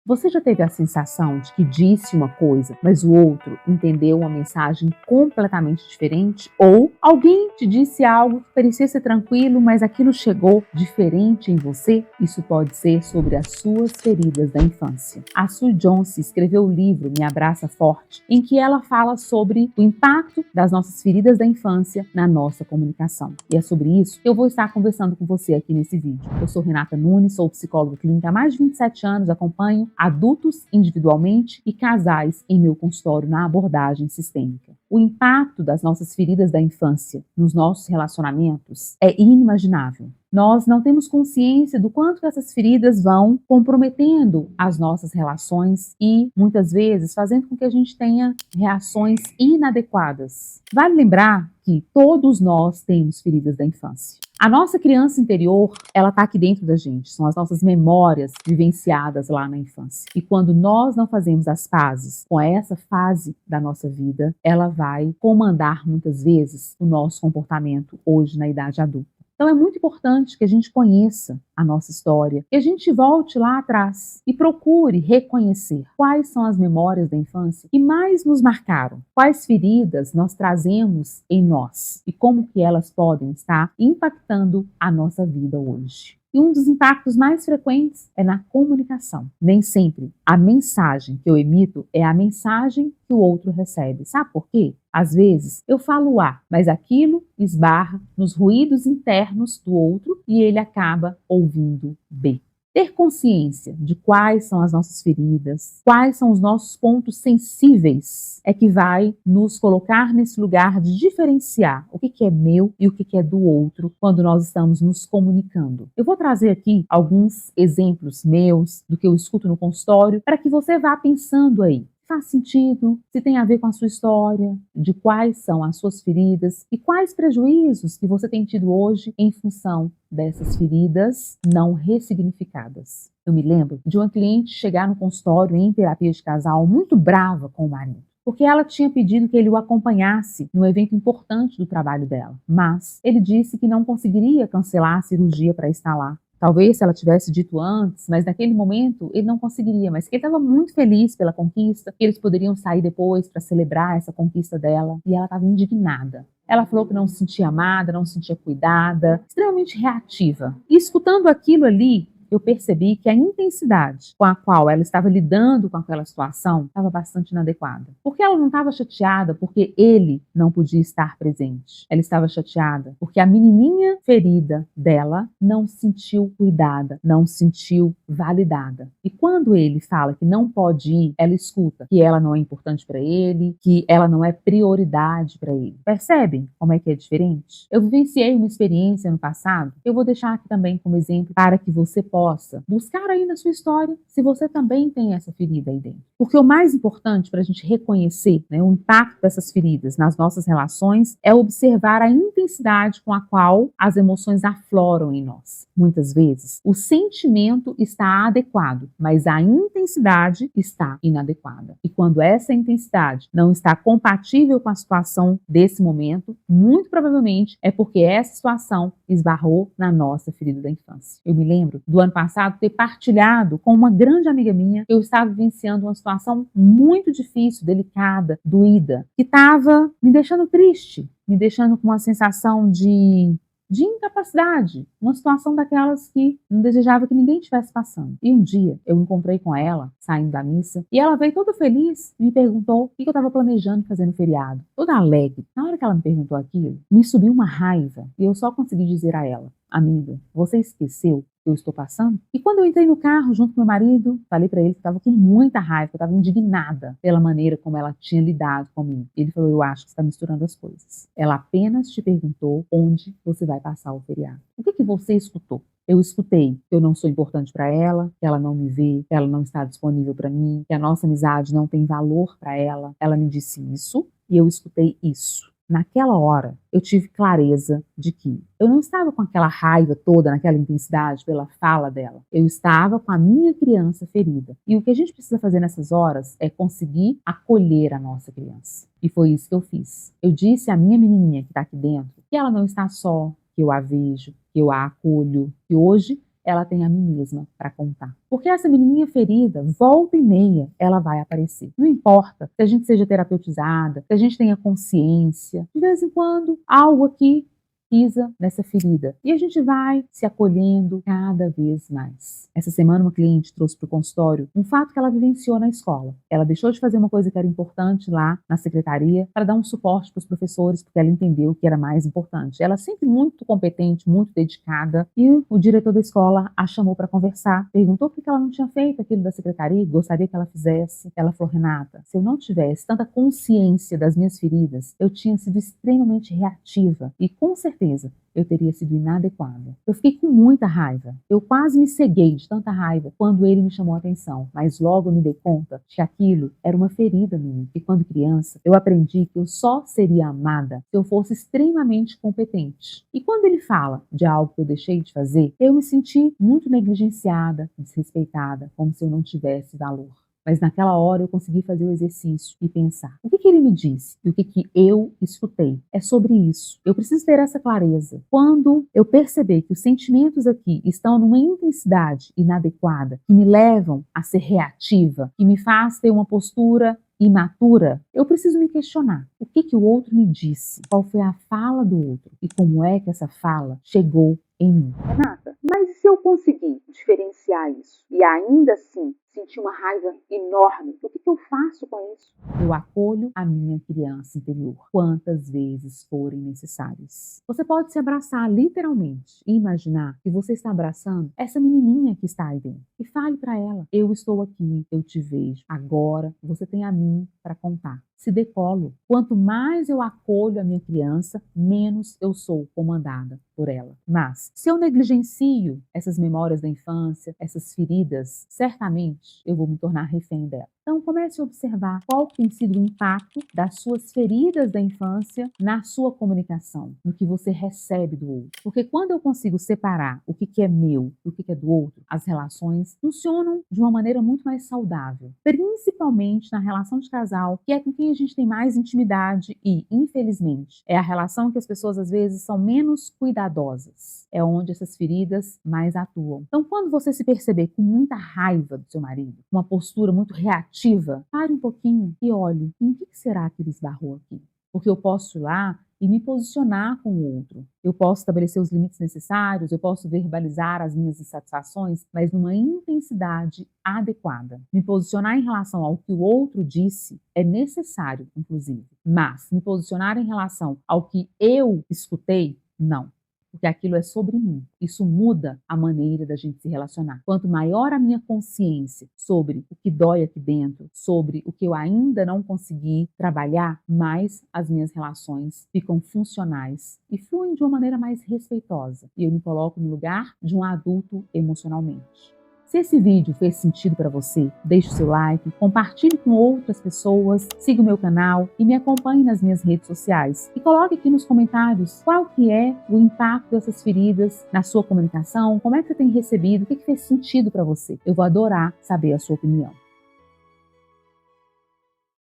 Você já teve a sensação de que disse uma coisa, mas o outro entendeu uma mensagem completamente diferente? Ou alguém te disse algo que parecia ser tranquilo, mas aquilo chegou diferente em você? Isso pode ser sobre as suas feridas da infância. A Sue Jones escreveu o livro Me Abraça Forte, em que ela fala sobre o impacto das nossas feridas da infância na nossa comunicação. E é sobre isso que eu vou estar conversando com você aqui nesse vídeo. Eu sou Renata Nunes, sou psicóloga clínica há mais de 27 anos, acompanho adultos individualmente e casais em meu consultório na abordagem sistêmica. O impacto das nossas feridas da infância nos nossos relacionamentos é inimaginável. Nós não temos consciência do quanto essas feridas vão comprometendo as nossas relações e, muitas vezes, fazendo com que a gente tenha reações inadequadas. Vale lembrar que todos nós temos feridas da infância. A nossa criança interior, ela está aqui dentro da gente, são as nossas memórias vivenciadas lá na infância. E quando nós não fazemos as pazes com essa fase da nossa vida, ela vai comandar muitas vezes o nosso comportamento hoje na idade adulta. Então é muito importante que a gente conheça a nossa história, que a gente volte lá atrás e procure reconhecer quais são as memórias da infância que mais nos marcaram, quais feridas nós trazemos em nós e como que elas podem estar impactando a nossa vida hoje. E um dos impactos mais frequentes é na comunicação. Nem sempre a mensagem que eu emito é a mensagem que o outro recebe. Sabe por quê? Às vezes eu falo A, mas aquilo esbarra nos ruídos internos do outro e ele acaba ouvindo B. Ter consciência de quais são as nossas feridas, quais são os nossos pontos sensíveis, é que vai nos colocar nesse lugar de diferenciar o que é meu e o que é do outro quando nós estamos nos comunicando. Eu vou trazer aqui alguns exemplos meus do que eu escuto no consultório para que você vá pensando aí. Faz sentido? Se tem a ver com a sua história, de quais são as suas feridas e quais prejuízos que você tem tido hoje em função dessas feridas não ressignificadas. Eu me lembro de uma cliente chegar no consultório em terapia de casal muito brava com o marido, porque ela tinha pedido que ele o acompanhasse no evento importante do trabalho dela, mas ele disse que não conseguiria cancelar a cirurgia para estar lá. Talvez se ela tivesse dito antes, mas naquele momento ele não conseguiria, mas que ele estava muito feliz pela conquista, que eles poderiam sair depois para celebrar essa conquista dela, e ela estava indignada. Ela falou que não se sentia amada, não se sentia cuidada, extremamente reativa. E escutando aquilo ali, eu percebi que a intensidade com a qual ela estava lidando com aquela situação estava bastante inadequada. Porque ela não estava chateada porque ele não podia estar presente. Ela estava chateada porque a menininha ferida dela não se sentiu cuidada, não se sentiu validada. E quando ele fala que não pode ir, ela escuta que ela não é importante para ele, que ela não é prioridade para ele. Percebem como é que é diferente? Eu vivenciei uma experiência no passado, eu vou deixar aqui também como exemplo para que você possa buscar aí na sua história se você também tem essa ferida aí dentro. Porque o mais importante para a gente reconhecer, né, o impacto dessas feridas nas nossas relações é observar a intensidade com a qual as emoções afloram em nós. Muitas vezes o sentimento está adequado, mas a intensidade está inadequada. E quando essa intensidade não está compatível com a situação desse momento, muito provavelmente é porque essa situação esbarrou na nossa ferida da infância. Eu me lembro do ano passado ter partilhado com uma grande amiga minha que eu estava vivenciando uma situação muito difícil, delicada, doída, que estava me deixando triste, me deixando com uma sensação de incapacidade, uma situação daquelas que não desejava que ninguém estivesse passando. E um dia eu encontrei com ela, saindo da missa, e ela veio toda feliz e me perguntou o que eu estava planejando fazer no feriado. Toda alegre. Na hora que ela me perguntou aquilo, me subiu uma raiva e eu só consegui dizer a ela: amiga, você esqueceu que eu estou passando? E quando eu entrei no carro junto com meu marido, falei para ele que estava com muita raiva, que eu estava indignada pela maneira como ela tinha lidado comigo. Ele falou: eu acho que você está misturando as coisas. Ela apenas te perguntou onde você vai passar o feriado. O que você escutou? Eu escutei que eu não sou importante para ela, que ela não me vê, que ela não está disponível para mim, que a nossa amizade não tem valor para ela. Ela me disse isso e eu escutei isso. Naquela hora, eu tive clareza de que eu não estava com aquela raiva toda, naquela intensidade pela fala dela. Eu estava com a minha criança ferida. E o que a gente precisa fazer nessas horas é conseguir acolher a nossa criança. E foi isso que eu fiz. Eu disse à minha menininha que está aqui dentro que ela não está só, que eu a vejo, que eu a acolho, que hoje ela tem a mim mesma para contar. Porque essa menininha ferida, volta e meia, ela vai aparecer. Não importa se a gente seja terapeutizada, se a gente tenha consciência, de vez em quando, algo aqui pisa nessa ferida. E a gente vai se acolhendo cada vez mais. Essa semana uma cliente trouxe para o consultório um fato que ela vivenciou na escola. Ela deixou de fazer uma coisa que era importante lá na secretaria para dar um suporte para os professores, porque ela entendeu que era mais importante. Ela sempre muito competente, muito dedicada, e o diretor da escola a chamou para conversar, perguntou por que ela não tinha feito aquilo da secretaria, gostaria que ela fizesse. Ela falou: Renata, se eu não tivesse tanta consciência das minhas feridas, eu tinha sido extremamente reativa e com certeza eu teria sido inadequada. Eu fiquei com muita raiva. Eu quase me ceguei de tanta raiva quando ele me chamou a atenção, mas logo eu me dei conta de que aquilo era uma ferida minha. E quando criança, eu aprendi que eu só seria amada se eu fosse extremamente competente. E quando ele fala de algo que eu deixei de fazer, eu me senti muito negligenciada, desrespeitada, como se eu não tivesse valor. Mas naquela hora eu consegui fazer o exercício e pensar: o que ele me disse e o que eu escutei? É sobre isso. Eu preciso ter essa clareza. Quando eu perceber que os sentimentos aqui estão numa intensidade inadequada, que me levam a ser reativa, que me faz ter uma postura imatura, eu preciso me questionar: o que o outro me disse? Qual foi a fala do outro? E como é que essa fala chegou em mim? Renata, mas e se eu conseguir diferenciar isso e ainda assim sentir uma raiva enorme, o que eu faço com isso? Eu acolho a minha criança interior quantas vezes forem necessárias. Você pode se abraçar literalmente e imaginar que você está abraçando essa menininha que está aí dentro. E fale para ela: eu estou aqui, eu te vejo. Agora você tem a mim para contar. Se decolo. Quanto mais eu acolho a minha criança, menos eu sou comandada por ela. Mas, se eu negligencio essas memórias da infância, essas feridas, certamente eu vou me tornar refém dela. Então comece a observar qual tem sido o impacto das suas feridas da infância na sua comunicação, no que você recebe do outro. Porque quando eu consigo separar o que é meu e o que é do outro, as relações funcionam de uma maneira muito mais saudável. Principalmente na relação de casal, que é com quem a gente tem mais intimidade e, infelizmente, é a relação que as pessoas às vezes são menos cuidadosas. É onde essas feridas mais atuam. Então, quando você se perceber com muita raiva do seu marido, uma postura muito reativa, pare um pouquinho e olhe: em que será que ele esbarrou aqui? Porque eu posso ir lá e me posicionar com o outro. Eu posso estabelecer os limites necessários, eu posso verbalizar as minhas insatisfações, mas numa intensidade adequada. Me posicionar em relação ao que o outro disse é necessário, inclusive. Mas me posicionar em relação ao que eu escutei, não. Porque aquilo é sobre mim. Isso muda a maneira da gente se relacionar. Quanto maior a minha consciência sobre o que dói aqui dentro, sobre o que eu ainda não consegui trabalhar, mais as minhas relações ficam funcionais e fluem de uma maneira mais respeitosa. E eu me coloco no lugar de um adulto emocionalmente. Se esse vídeo fez sentido para você, deixe o seu like, compartilhe com outras pessoas, siga o meu canal e me acompanhe nas minhas redes sociais. E coloque aqui nos comentários qual que é o impacto dessas feridas na sua comunicação, como é que você tem recebido, o que fez sentido para você. Eu vou adorar saber a sua opinião.